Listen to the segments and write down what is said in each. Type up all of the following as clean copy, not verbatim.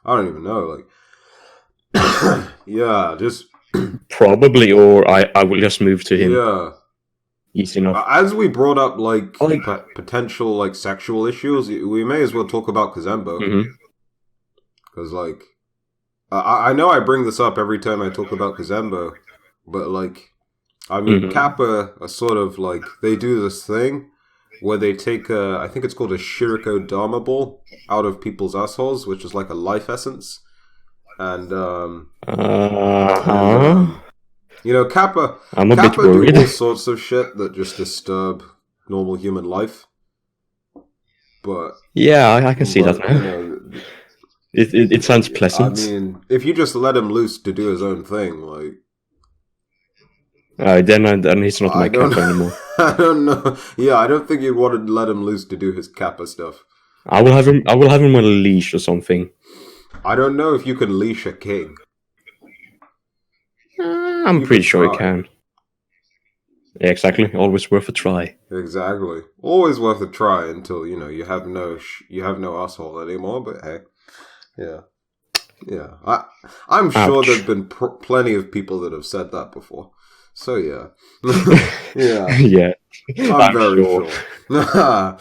I don't even know. Like, yeah, just Probably, or I will just move to him. yeah. Easy enough. As we brought up like Like, potential like sexual issues, we may as well talk about Kazembo mhm. because like I know I bring this up every time I talk about Kazembo, but like I mean Mhm. Kappa are sort of like they do this thing where they take I think it's called a Shiriko Dharma ball out of people's assholes, which is like a life essence, and and Huh. you know I'm a bit Kappa do worried. all sorts of shit that just disturb normal human life, but Yeah, I can see that but you now. know It sounds I pleasant. mean if you just let him loose to do his own thing, like Then he's not I my don't kappa anymore. I don't know. Yeah, I don't think you'd want to let him loose to do his Kappa stuff. I will have him. I will have him on a leash or something. I don't know if you can leash a king. I'm You pretty could sure he try. can. Yeah, exactly. Always worth a try. Exactly. Always worth a try until you know you have no asshole anymore. But hey, yeah, yeah. I'm sure there've Ouch. been plenty of people that have said that before. So yeah, yeah. Yeah, I'm I'm very sure. sure.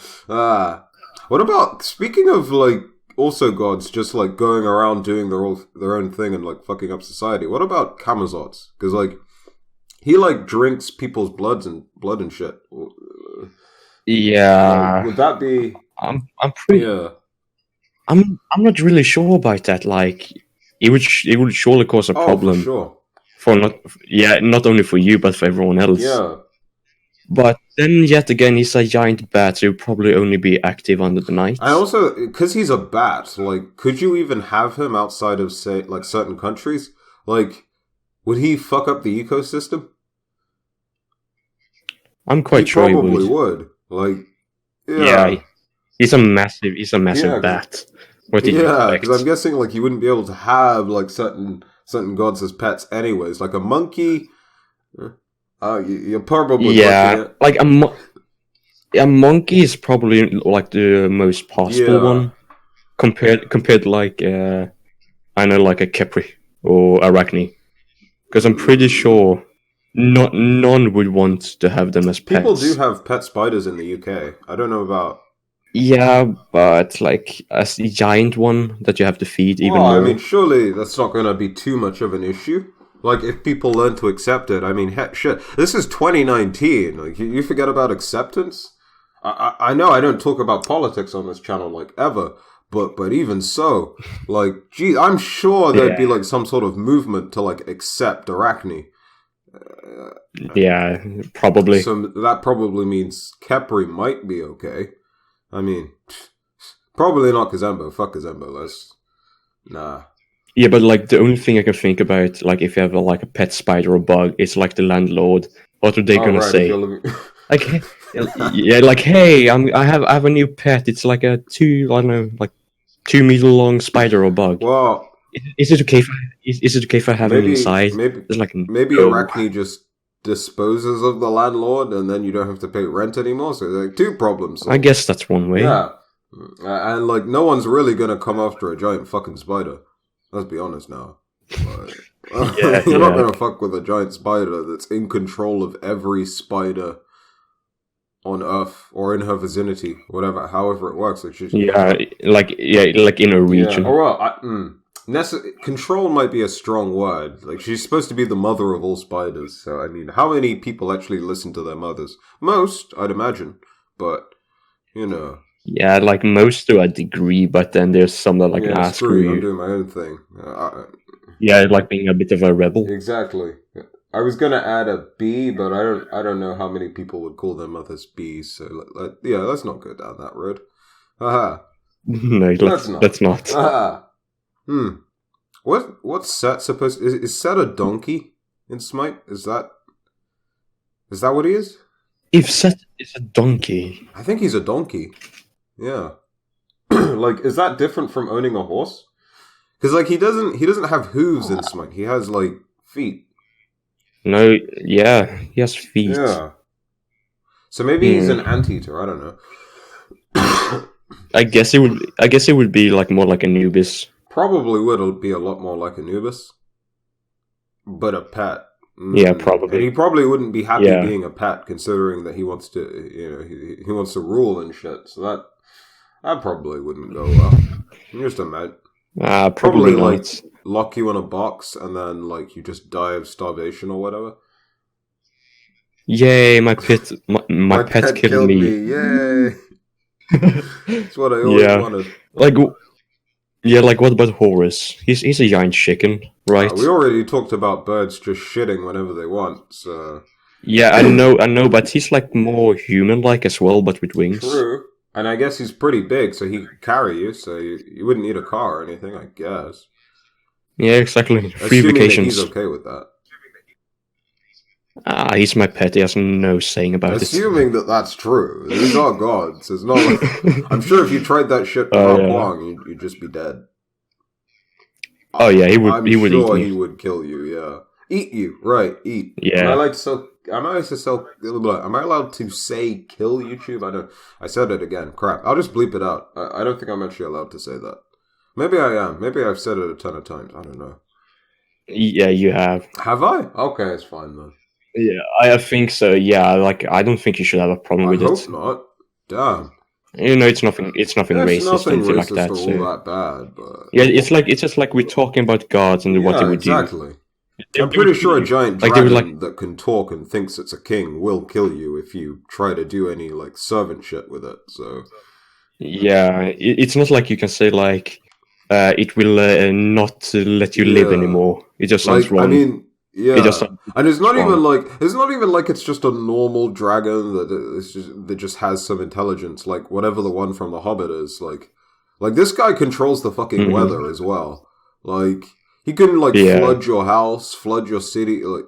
What about speaking of like also gods just like going around doing their own thing and like fucking up society? What about Kamazots? Because like he like drinks people's blood and shit. Like Yeah, would that be I'm pretty. yeah? I'm not really sure about that. Like, it would surely cause a Oh, for problem sure. for not only for you but for everyone else. Yeah. But then yet again, he's a giant bat, so he'll probably only be active under the I night. also because he's a bat. Like, could you even have him outside of say like certain countries? Like, would he fuck up the ecosystem? I'm He quite sure he probably would. would. Like, Yeah, yeah, he's a massive yeah, bat. What did you yeah. Because I'm expect? guessing like you wouldn't be able to have like certain gods as pets, anyways. Like a monkey, you're probably pushing Yeah, it. like a monkey is probably like the most possible Yeah, one compared to like I know like a Capri or Arachne, because I'm pretty sure not none would want to have them as people do pets. have pet spiders in the UK. I don't know about. Yeah, but like as the giant one that you have to feed even Well, I mean, more. surely that's not going to be too much of an issue. Like, if people learn to accept it, I mean, heck, shit. This is 2019. Like, you forget about acceptance? I know I don't talk about politics on this channel, like, ever. But even so, like, gee, I'm sure there'd be, Yeah, like, some sort of movement to, like, accept Arachne. yeah, probably. So that probably means Kepri might be okay. I mean, probably not Kazembo. Fuck Kazembo. Let's. Nah. Yeah, but like the only thing I can think about, like if you have like a pet spider or bug, is like the landlord. What are they All gonna right, if you're say? living. Like, yeah, like hey, I have a new pet. It's like a I don't know, like 2 meter long spider or bug. Well, Is it okay? Is it okay if I have him inside? maybe It's like maybe no. Arachne just disposes of the landlord, and then you don't have to pay rent anymore. So like two problems I solved. guess that's one way. Yeah, and like no one's really gonna come after a giant fucking spider. Let's be honest now. Like, Yeah, you're not yeah, gonna fuck with a giant spider that's in control of every spider on Earth or in her vicinity, whatever, however it works. Like she's like in a yeah. region. Or well, control might be a strong word. Like she's supposed to be the mother of all spiders. So I mean, how many people actually listen to their mothers? Most, I'd imagine. But you know, Yeah, like most to a degree, but then there's some that like, yeah. nah, Screw screw you. I'm you. doing my own thing. Yeah, like being a bit of a rebel. Exactly. I was gonna add a B, but I don't know how many people would call their mothers B's. So yeah, let's not go down that road. Haha. No, Let's let's not. not. Haha. Hmm. What's Set supposed? Is Set a donkey in Smite? Is that what he is? If Set is a donkey, I think he's a donkey. Yeah. Like, is that different from owning a horse? Because like he doesn't have hooves in Smite. He has like feet. no, yeah, he has feet. Yeah. So maybe he's Hmm. an anteater. I don't know. I guess it would be like more like Anubis. Probably would be a lot more like Anubis, but a pet. Yeah, And he probably. probably wouldn't be happy Yeah. being a pet, considering that he wants to, he wants to rule and shit. So that probably wouldn't go well. Just imagine, Probably probably like not. lock you in a box and then like you just die of starvation or whatever. Yay, my My pet pet killed killed me. me, yay! It's what I always Yeah. wanted. Like, yeah, like what about Horus? He's a giant chicken, right? We already talked about birds just shitting whenever they want, so Yeah, I know, but he's like more human-like as well, but with wings. true. And I guess he's pretty big, so he could carry you, so you wouldn't need a car or anything, I guess. Yeah, exactly. Free Assuming that he's vacations. okay with that. He's my pet. He has no saying about it. Assuming that that's true. These are gods. It's not like... I'm sure if you tried that shit with Oh Hao yeah. Guang, you'd just be dead. Oh yeah, he would. I'm He would eat sure me. he would kill you, yeah. Eat you, right, eat. Am I Yeah. allowed to sell... Am I allowed to say kill YouTube? I don't... I said it again. Crap. I'll just bleep it out. I don't think I'm actually allowed to say that. Maybe I am. Maybe I've said it a ton of times. I don't know. Yeah, you have. Have I? Okay, it's fine then. Yeah, I think so. Yeah, like I don't think you should have a problem I with hope it. not. Damn. You know, it's nothing. It's nothing It's racist or nothing anything like racist that. or So all that bad, but... yeah, it's just like we're talking about gods and what they Yeah, would do. exactly. I'm pretty sure a giant Like they would dragon like. that can talk and thinks it's a king will kill you if you try to do any, like, servant shit with it, so... Yeah, it's not like you can say like, it will not let you live Yeah. anymore. It just sounds Like, wrong. I mean, It just yeah. sounds And it's not wrong. even like... It's not even like it's just a normal dragon that just has some intelligence, like whatever the one from The Hobbit is, like... Like, this guy controls the fucking Mhm. weather as well. Like, he can, like, Yeah. flood your house, flood your city, like...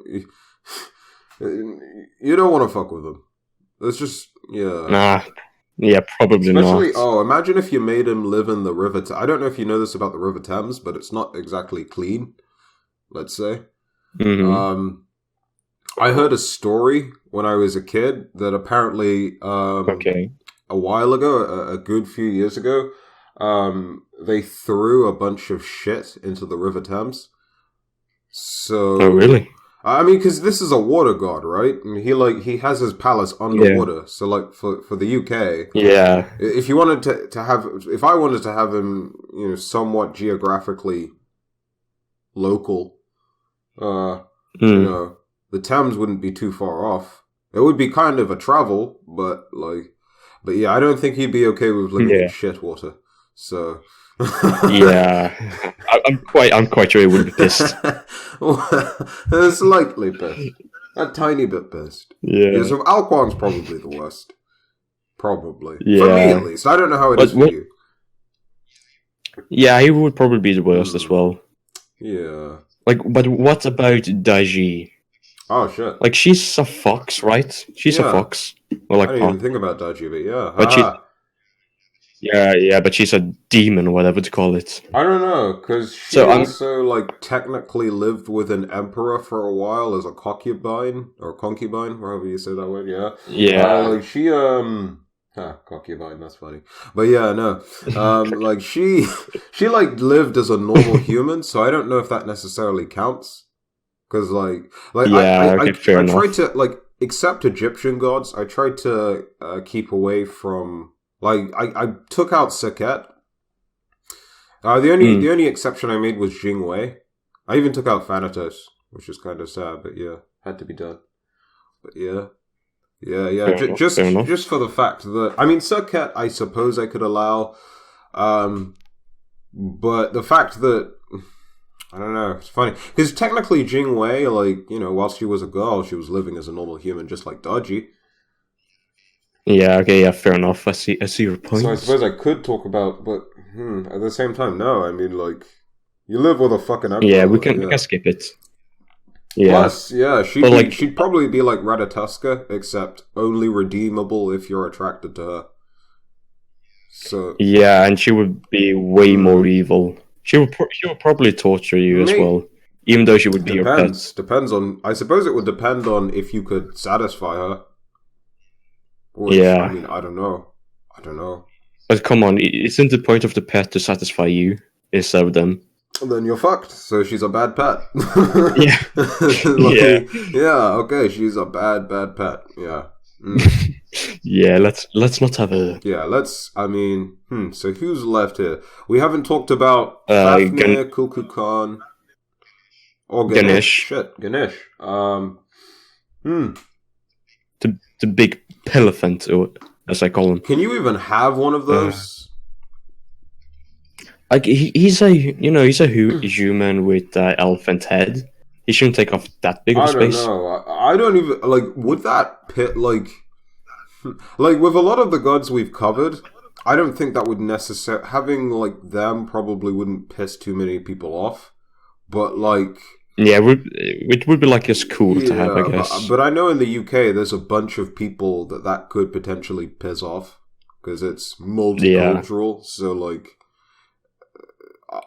You don't want to fuck with him. It's just, yeah. Nah, yeah, probably Especially, not. imagine if you made him live in the river. I don't know if you know this about the River Thames, but it's not exactly clean, let's say. Mhm. I heard a story when I was a kid that apparently, Okay. a while ago, a good few years ago, they threw a bunch of shit into the River Thames. So, Oh, really? I mean, because this is a water god, right? And he has his palace underwater. So, like, for the UK, Yeah. if you wanted if I wanted to have him, somewhat geographically local, Mm. the Thames wouldn't be too far off. It would be kind of a travel, but yeah, I don't think he'd be okay with living in shit water. So, Yeah. I'm quite sure he would be pissed. Slightly pissed, a tiny bit pissed. Yeah. So Alquan's probably the worst. Probably. Yeah. For me, at least. I don't know how it is for you. Yeah, he would probably be the worst as well. Yeah. Like, but what about Daiji? Oh, shit. Like, she's a fox, right? She's a fox. Or like, I didn't even think about Daiji, but yeah. But but she's a demon, or whatever to call it. I don't know, because she also, like, technically lived with an emperor for a while as a concubine, or concubine, however you say that word, yeah. Yeah. Like, she, concubine, that's funny. But yeah, no. Like, she, like, lived as a normal human, so I don't know if that necessarily counts. Because, yeah, I fair enough. tried to, like, accept Egyptian gods. I tried to keep away from... Like, I took out Sekhet. The only exception I made was Jingwei. I even took out Thanatos, which is kind of sad, but yeah, had to be done. But yeah. Just for the fact that... I mean, Sekhet, I suppose I could allow. But the fact that... I don't know, it's funny. Because technically Jingwei, like, whilst she was a girl, she was living as a normal human, just like Daiji. Yeah, okay, yeah, fair enough. I see your point. So I suppose I could talk about, but at the same time, no. I mean, like, you live with a fucking emperor. Yeah, we can skip it. Yeah. Plus, yeah, she'd probably be like Ratatoska, except only redeemable if you're attracted to her. So yeah, and she would be way more evil. She would probably torture you as well, even though she would be your pet. Depends on. I suppose it would depend on if you could satisfy her. Which, yeah. I mean, I don't know. But come on, isn't the point of the pet to satisfy you? is of them. Then you're fucked. So she's a bad pet. Yeah. Like, yeah. Okay, she's a bad pet. Yeah. Yeah, let's not have a... Yeah, let's... I mean... so who's left here? We haven't talked about Fafnir, Kukulkan, or Ganesh. Shit, Ganesh. The big elephant, or as I call him. Can you even have one of those? Like he's a human with elephant head. He shouldn't take off that big of space. I don't know. I don't even like. Would that pit like with a lot of the gods we've covered? I don't think that would necessarily having like them probably wouldn't piss too many people off. But like. Yeah, it would be like just cool to have, I guess. But I know in the UK there's a bunch of people that could potentially piss off because it's multicultural. Yeah. So, like,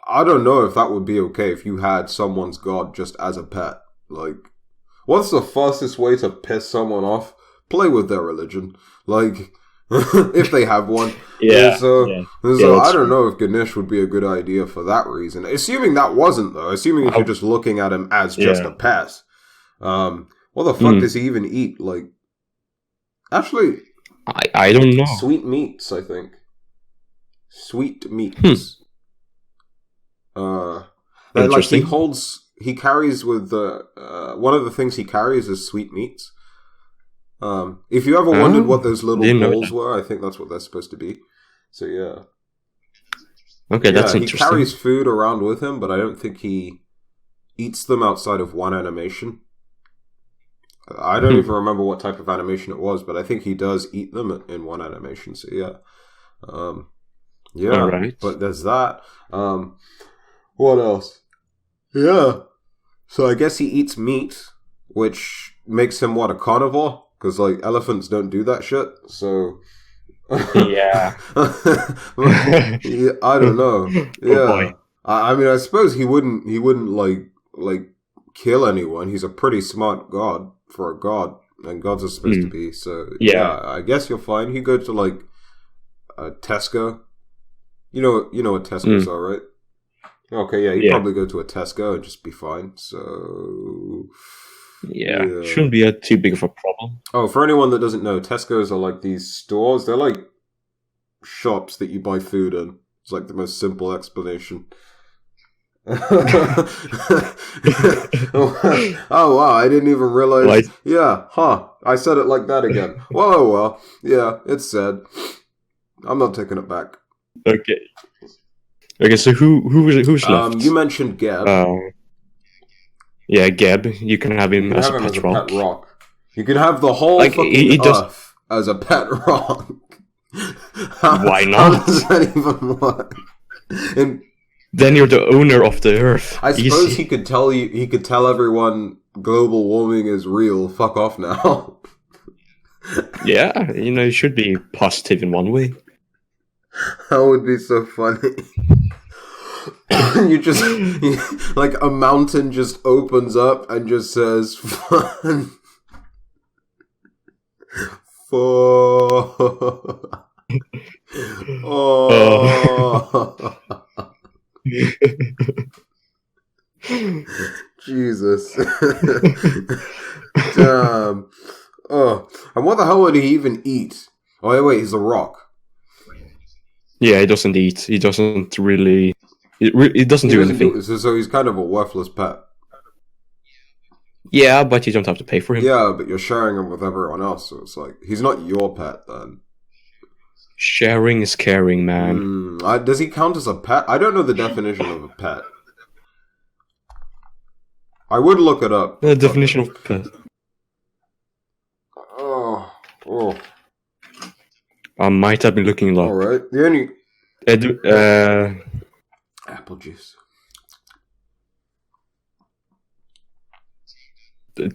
I don't know if that would be okay if you had someone's god just as a pet. Like, what's the fastest way to piss someone off? Play with their religion. Like... if they have one. So I don't know if Ganesh would be a good idea for that reason. Assuming that wasn't, though. Assuming if you're just looking at him as just a pet. What the fuck does he even eat? Like, actually... I don't know. Sweet meats, I think. Sweet meats. Like, he carries with the... one of the things he carries is sweet meats. If you ever wondered what those little balls were, I think that's what they're supposed to be. So yeah. Okay, that's interesting. He carries food around with him, but I don't think he eats them outside of one animation. I don't even remember what type of animation it was, but I think he does eat them in one animation. So yeah. Yeah. Right. But there's that. What else? Yeah. So I guess he eats meat, which makes him a carnivore? Because, like, elephants don't do that shit, so... Yeah. Yeah, I don't know. Yeah. I mean, I suppose he wouldn't, like, kill anyone. He's a pretty smart god for a god, and gods are supposed to be, so... Yeah, I guess you're fine. You go to, like, Tesco. You know what Tesco's are, right? Okay, yeah, you'd probably go to a Tesco and just be fine, so... Yeah, shouldn't be too big of a problem. Oh, for anyone that doesn't know, Tesco's are like these stores. They're like shops that you buy food in. It's like the most simple explanation. Oh, wow, I didn't even realize. Right. Yeah, I said it like that again. Well, yeah, it's said. I'm not taking it back. Okay, so who's left? You mentioned Geb. Yeah, Geb. You can have him as a pet rock. You can have the whole fucking Earth as a pet rock. Why not? How does that even work? And then you're the owner of the Earth. I suppose he could tell everyone global warming is real. Fuck off now. Yeah, it should be positive in one way. That would be so funny. Like a mountain just opens up and just says fun. Jesus. Damn. And what the hell would he even eat? Oh wait, he's a rock. Yeah, he doesn't eat. He doesn't really... It doesn't do anything. So he's kind of a worthless pet. Yeah, but you don't have to pay for him. Yeah, but you're sharing him with everyone else, so it's like, he's not your pet then. Sharing is caring, man. Does he count as a pet? I don't know the definition of a pet. I would look it up. The definition of pet. I might have been looking a lot. Alright, the only... Apple juice.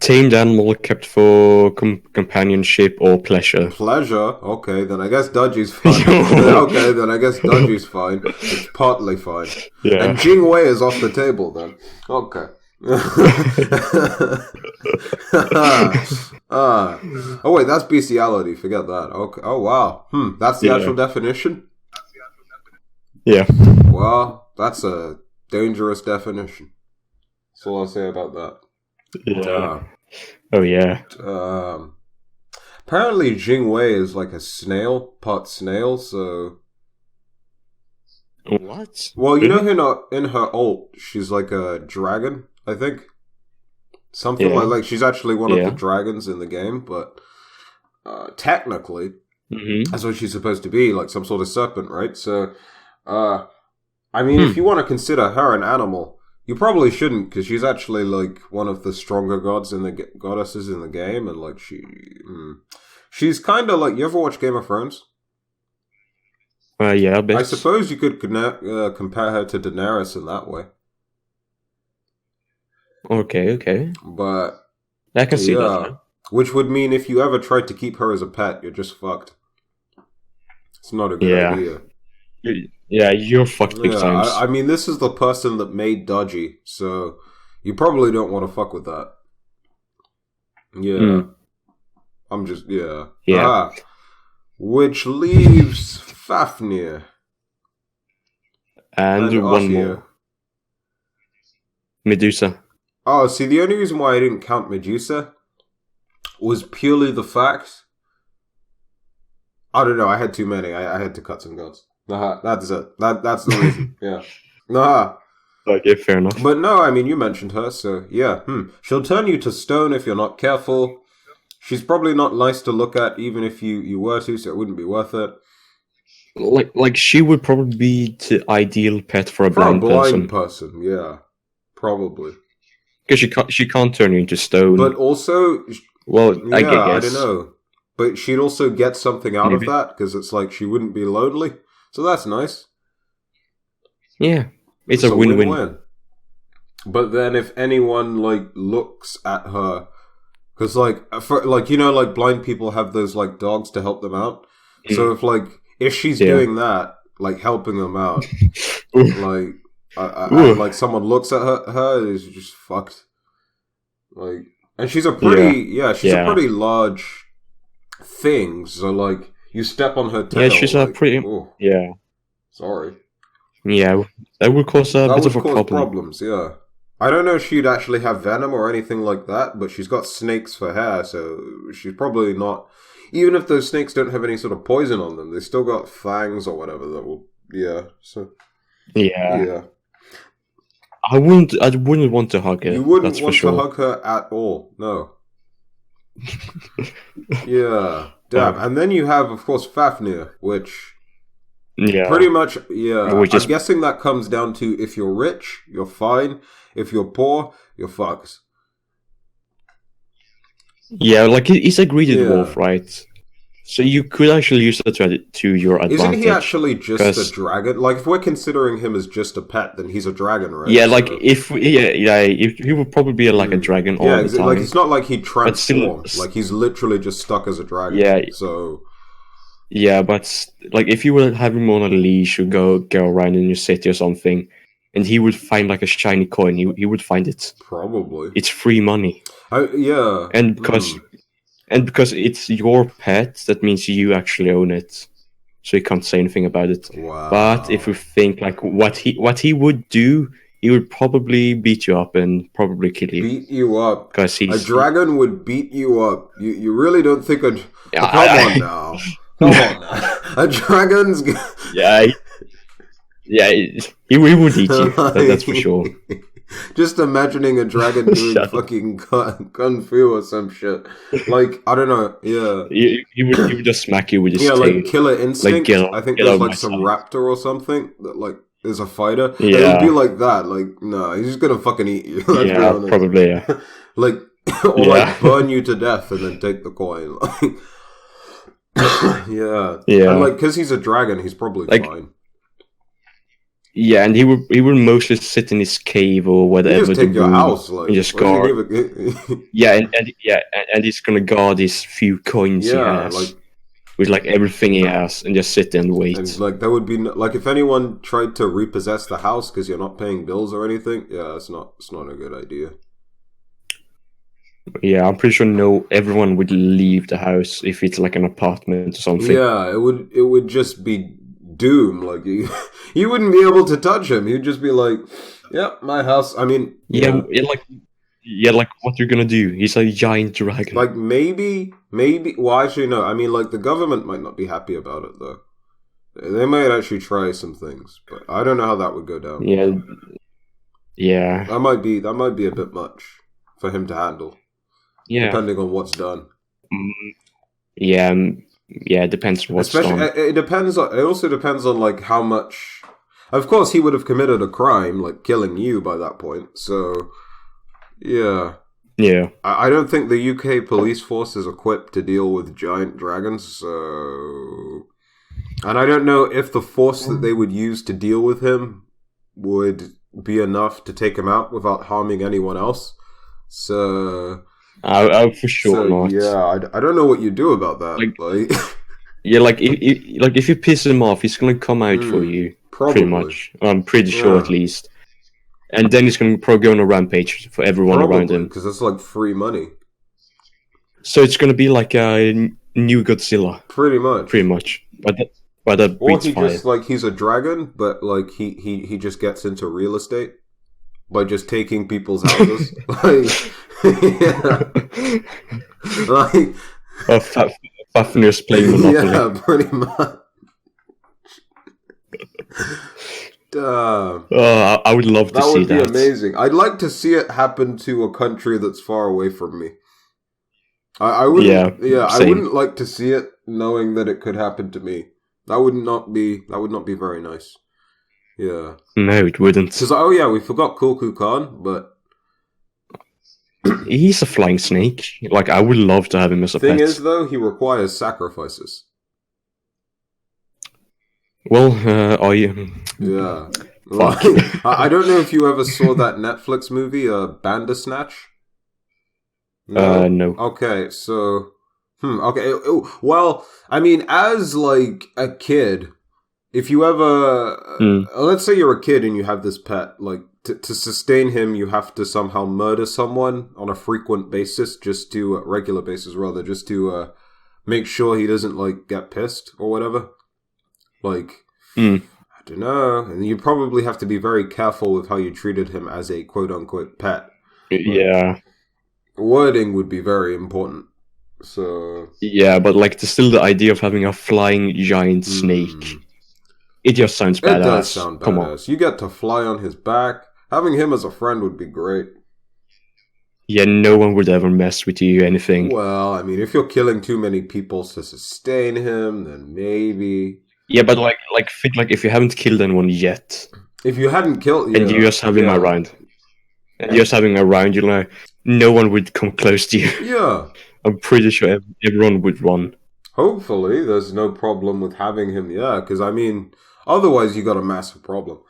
Tamed animal kept for companionship or pleasure. Pleasure? Okay, then I guess Dodgy's fine. It's partly fine. Yeah. And Jing Wei is off the table then. Okay. Oh wait, that's bestiality. Forget that. Okay. Oh wow. That's the actual definition? Yeah. Well, that's a dangerous definition. That's all I'll say about that. Yeah. Oh yeah. Apparently Jing Wei is like a snail, part snail, so... What? Well, you Really? know in her ult, she's like a dragon, I think. Something Yeah. like she's actually one of the Yeah. dragons in the game, but technically, Mm-hmm. that's what she's supposed to be, like some sort of serpent, right? So, I mean, if you want to consider her an animal, you probably shouldn't, because she's actually like one of the stronger goddesses in the game, and like she's kind of like, you ever watch Game of Thrones? Yeah, I bet. I suppose you could compare her to Daenerys in that way, Okay. but I can see that. yeah, Yeah. which would mean if you ever tried to keep her as a pet, you're just fucked. It's not a good idea. Yeah, you're fucked big times. I mean, this is the person that made Dodgy, so you probably don't want to fuck with that. Yeah. I'm just, yeah. Yeah. Which leaves Fafnir. And one Oshir. more. Medusa. Oh, see, the only reason why I didn't count Medusa was purely the fact... I don't know, I had too many. I had to cut some gods. That's it. That's the reason. Yeah. Okay, fair enough. But no, I mean, you mentioned her, so yeah. She'll turn you to stone if you're not careful. She's probably not nice to look at, even if you were to, so it wouldn't be worth it. Like she would probably be the ideal pet for a blind person. Yeah, probably. Because she can't turn you into stone. But also, well, yeah, I guess. I don't know. But she'd also get something out of that, because it's like she wouldn't be lonely. So that's nice. Yeah, it's a win-win. Win-win. But then if anyone, like, looks at her... Because, like, like, blind people have those, like, dogs to help them out. So if she's doing that, like, helping them out, like, like, someone looks at her is just fucked. Like, and she's a pretty, she's a pretty large thing. So, like, you step on her tail. Yeah, she's a pretty, Sorry. Yeah, that would cause a bit of a problem. Problems, yeah. I don't know if she'd actually have venom or anything like that, but she's got snakes for hair, so she's probably not... Even if those snakes don't have any sort of poison on them, they still got fangs or whatever that will... Yeah, so... Yeah. I wouldn't want to hug her. You wouldn't want to hug her at all, no. Yeah, damn. And then you have, of course, Fafnir, which... Yeah. Pretty much, yeah. I'm guessing that comes down to if you're rich, you're fine. If you're poor, you're fucked. Yeah, like he's a greedy dwarf, right? So you could actually use that to your advantage. Isn't he actually just a dragon? Like, if we're considering him as just a pet, then he's a dragon, right? Yeah, like if he would probably be like a dragon all the time. Like it's not like he transforms. Like he's literally just stuck as a dragon. Yeah. So. Yeah, but like if you would have him on a leash or go around in your city or something, and he would find like a shiny coin, he would find it. Probably. It's free money. Yeah. And because it's your pet, that means you actually own it. So you can't say anything about it. Wow. But if you think like what he would do, he would probably beat you up and probably kill you. Beat you up. Because a dragon would beat you up. You really don't think come on now. Come on now. A dragon's... he would eat you. That's for sure. Just imagining a dragon doing fucking kung fu or some shit. Like, I don't know, yeah. He would just smack you with his tail. Like Killer Instinct. Like, I think there's like some raptor or something that like is a fighter. Yeah. It would be like that. Like, no, he's just gonna fucking eat you. Probably, yeah. Like, or like burn you to death and then take the coin. Like, yeah. And like, because he's a dragon, he's probably fine. Yeah, and he would mostly sit in his cave or whatever. You just take your house, like, and just guard. And he's gonna guard his few coins he has, like, with like everything he has, and just sit there and wait. And like that would be like if anyone tried to repossess the house because you're not paying bills or anything. Yeah, it's not a good idea. Yeah, I'm pretty sure everyone would leave the house if it's like an apartment or something. Yeah, it would just be doom. Like you wouldn't be able to touch him. He'd just be like, "Yep, my house." I mean, like what you're gonna do? He's a giant dragon. like maybe. Well, actually, no. I mean, like the government might not be happy about it though. They might actually try some things, but I don't know how that would go down. Yeah. That might be a bit much for him to handle. Yeah. Depending on what's done. Yeah. It depends on what's done. It depends on. It also depends on like how much. Of course, he would have committed a crime, like killing you by that point. So, yeah. Yeah. I don't think the UK police force is equipped to deal with giant dragons. So, and I don't know if the force that they would use to deal with him would be enough to take him out without harming anyone else. So, I for sure not. Yeah, I don't know what you do about that. Like yeah, like if you piss him off, he's gonna come out for you. Probably. Pretty much. I'm pretty sure, at least. And then he's gonna probably go on a rampage for everyone around him. Because it's like free money. So it's gonna be like a new Godzilla. Pretty much. But that or breathes he fire. just like he's a dragon, but like he just gets into real estate by just taking people's houses. Like Fafnir's playing Monopoly. Yeah, pretty much. I would love to see that. That would be amazing. I'd like to see it happen to a country that's far away from me. I wouldn't. I wouldn't like to see it knowing that it could happen to me. That would not be very nice. Yeah. No, it wouldn't. Because we forgot Kulku Khan, but he's a flying snake. Like I would love to have him as a pet. Thing is, though, he requires sacrifices. Well, are you? Yeah. Like, I don't know if you ever saw that Netflix movie, Bandersnatch. No. Okay, so. Okay. Well, I mean, as like a kid, if you ever, let's say you're a kid and you have this pet, like to sustain him, you have to somehow murder someone on a frequent basis, regular basis rather, just to make sure he doesn't like get pissed or whatever. Like, I don't know, and you probably have to be very careful with how you treated him as a quote unquote pet. Yeah, wording would be very important. So yeah, but like still the idea of having a flying giant snake, it just sounds badass. It does sound badass. Come on. You get to fly on his back. Having him as a friend would be great. Yeah, no one would ever mess with you, anything. Well, I mean, if you're killing too many people to sustain him, then maybe. Yeah, but like if you haven't killed anyone yet. If you hadn't killed... and you just have him around. And you're just having him around, no one would come close to you. Yeah. I'm pretty sure everyone would run. Hopefully, there's no problem with having him, because, I mean, otherwise you got a massive problem.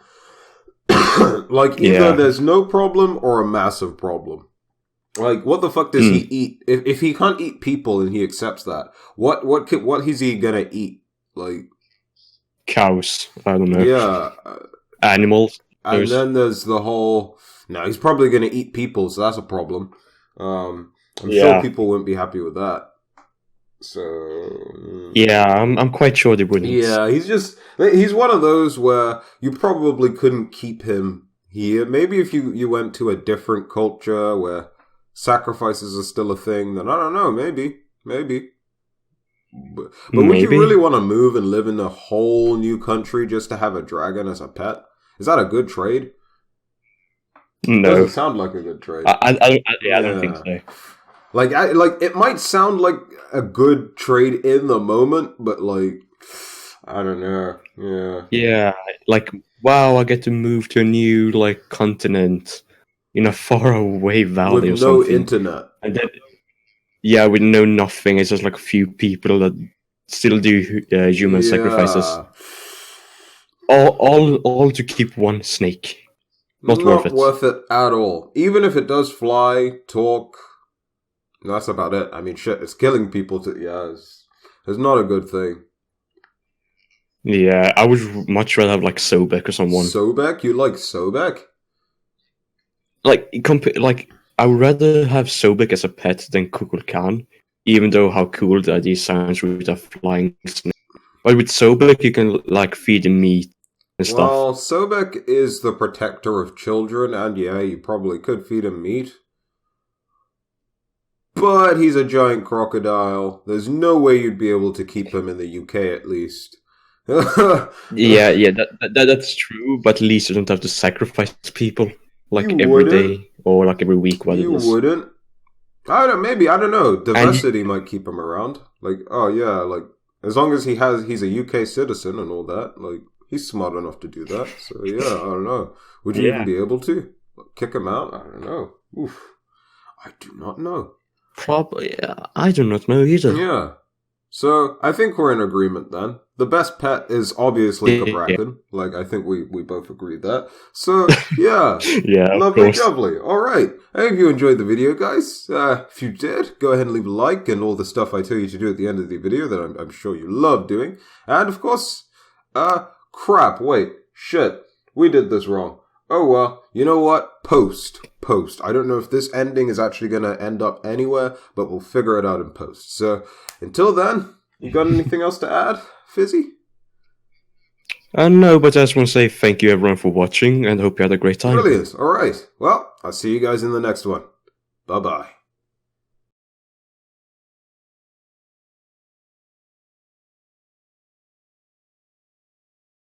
Like, either there's no problem or a massive problem. Like, what the fuck does he eat? If he can't eat people and he accepts that, what is he gonna eat? Like... cows, I don't know. Yeah. Animals. And then there's the whole... No, he's probably gonna eat people, so that's a problem. I'm sure people wouldn't be happy with that. So... yeah, I'm quite sure they wouldn't. Yeah, he's one of those where you probably couldn't keep him here. Maybe if you went to a different culture where sacrifices are still a thing, then I don't know, maybe. But would you really want to move and live in a whole new country just to have a dragon as a pet? Is that a good trade? No. Doesn't sound like a good trade. I don't think so. Like it might sound like a good trade in the moment, but like I don't know. Yeah. Yeah, like wow, I get to move to a new like continent in a faraway valley with or something. No internet. And then, with no nothing. It's just like a few people that still do human sacrifices. All to keep one snake. Not worth it at all. Even if it does fly, talk. That's about it. I mean, shit, it's killing people. It's not a good thing. Yeah, I would much rather have like Sobek or someone. Sobek? You like Sobek? Like I would rather have Sobek as a pet than Kukulkan, even though how cool the idea sounds with a flying snake. But with Sobek, you can like feed him meat and stuff. Well, Sobek is the protector of children, and yeah, you probably could feed him meat. But he's a giant crocodile. There's no way you'd be able to keep him in the UK, at least. Yeah, that's true. But at least you don't have to sacrifice people like You every wouldn't. day or like every week. What You it is. wouldn't. I don't know. Diversity might keep him around. Like, oh yeah, like as long as he's a UK citizen and all that, like he's smart enough to do that. So yeah, I don't know. Would you even be able to kick him out? I don't know. Oof. I do not know. Probably. I do not know either. Yeah. So I think we're in agreement then. The best pet is obviously Cabrakan. Like I think we both agreed that. So yeah. Yeah, lovely, lovely. All right. I hope you enjoyed the video, guys. If you did, go ahead and leave a like and all the stuff I tell you to do at the end of the video that I'm sure you love doing. And of course, crap. Wait, shit. We did this wrong. Oh well. You know what? Post. I don't know if this ending is actually going to end up anywhere, but we'll figure it out in post. So until then, you got anything else to add, Fizzy? No, but I just want to say thank you everyone for watching and hope you had a great time. Brilliant. All right. Well, I'll see you guys in the next one. Bye-bye.